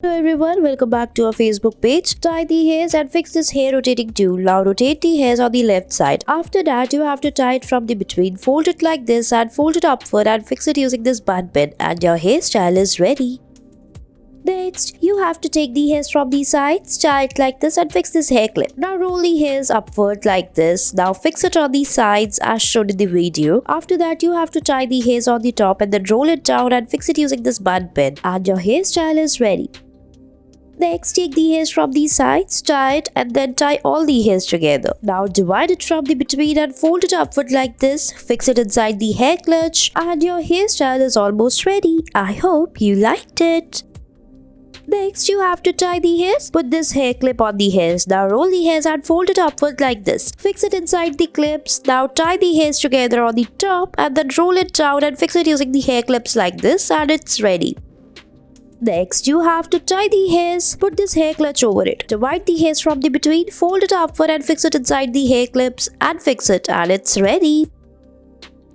Hello everyone, welcome back to our Facebook page. Tie the hairs and fix this hair rotating tool. Now rotate the hairs on the left side. After that, you have to tie it from the between. Fold it like this and fold it upward and fix it using this bun pin, and your hairstyle is ready. Next, you have to take the hairs from the sides, tie it like this and fix this hair clip. Now roll the hairs upward like this. Now fix it on the sides as shown in the video. After that, you have to tie the hairs on the top and then roll it down and fix it using this bun pin, and your hairstyle is ready. Next, take the hairs from the sides, tie it and then tie all the hairs together. Now divide it from the between and fold it upward like this. Fix it inside the hair clutch and your hairstyle is almost ready. I hope you liked it. Next, you have to tie the hairs. Put this hair clip on the hairs. Now roll the hairs and fold it upward like this. Fix it inside the clips. Now tie the hairs together on the top and then roll it down and fix it using the hair clips like this, and it's ready. Next, you have to tie the hairs. Put this hair clutch over it. Divide the hairs from the between, fold it upward and fix it inside the hair clips and fix it, and it's ready.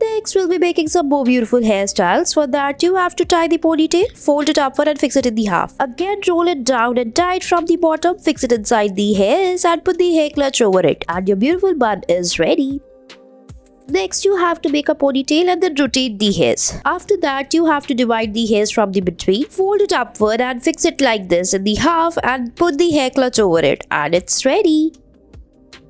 Next, we'll be making some more beautiful hairstyles. For that, you have to tie the ponytail, fold it upward and fix it in the half. Again, roll it down and tie it from the bottom, fix it inside the hairs and put the hair clutch over it, and your beautiful bun is ready. Next, you have to make a ponytail and then rotate the hairs. After that, you have to divide the hairs from the between, fold it upward and fix it like this in the half and put the hair clutch over it, and it's ready.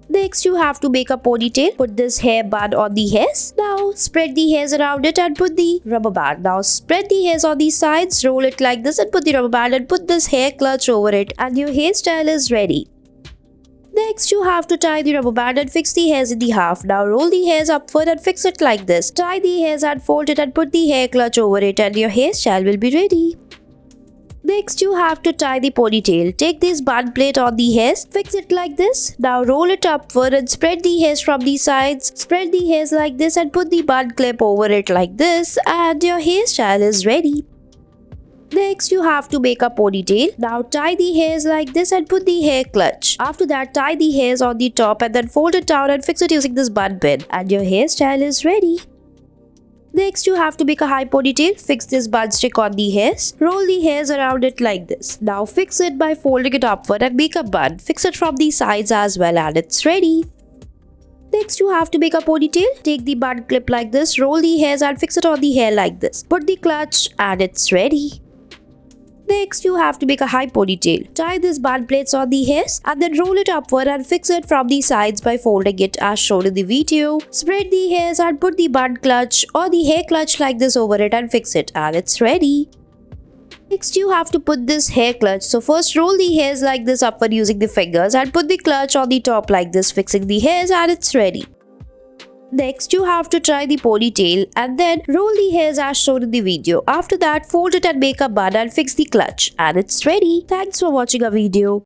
Next, you have to make a ponytail. Put this hair bun on the hairs. Now, spread the hairs around it and put the rubber band. Now, spread the hairs on the sides, roll it like this and put the rubber band and put this hair clutch over it, and your hairstyle is ready. Next, you have to tie the rubber band and fix the hairs in the half. Now roll the hairs upward and fix it like this. Tie the hairs and fold it and put the hair clutch over it, and your hairstyle will be ready. Next, you have to tie the ponytail. Take this bun plate on the hairs, fix it like this. Now roll it upward and spread the hairs from the sides. Spread the hairs like this and put the bun clip over it like this, and your hairstyle is ready. Next, you have to make a ponytail. Now tie the hairs like this and put the hair clutch. After that, tie the hairs on the top and then fold it down and fix it using this bun pin, and your hairstyle is ready. Next, you have to make a high ponytail. Fix this bun stick on the hairs. Roll the hairs around it like this. Now fix it by folding it upward and make a bun. Fix it from the sides as well, and it's ready. Next, you have to make a ponytail. Take the bun clip like this, roll the hairs and fix it on the hair like this. Put the clutch, and it's ready. Next, you have to make a high ponytail. Tie this bun plates on the hairs and then roll it upward and fix it from the sides by folding it as shown in the video. Spread the hairs and put the bun clutch or the hair clutch like this over it and fix it, and it's ready. Next, you have to put this hair clutch. So first roll the hairs like this upward using the fingers and put the clutch on the top like this, fixing the hairs, and it's ready. Next, you have to tie the ponytail and then roll the hairs as shown in the video. After that, fold it and make a bun and fix the clutch, and it's ready. Thanks for watching our video.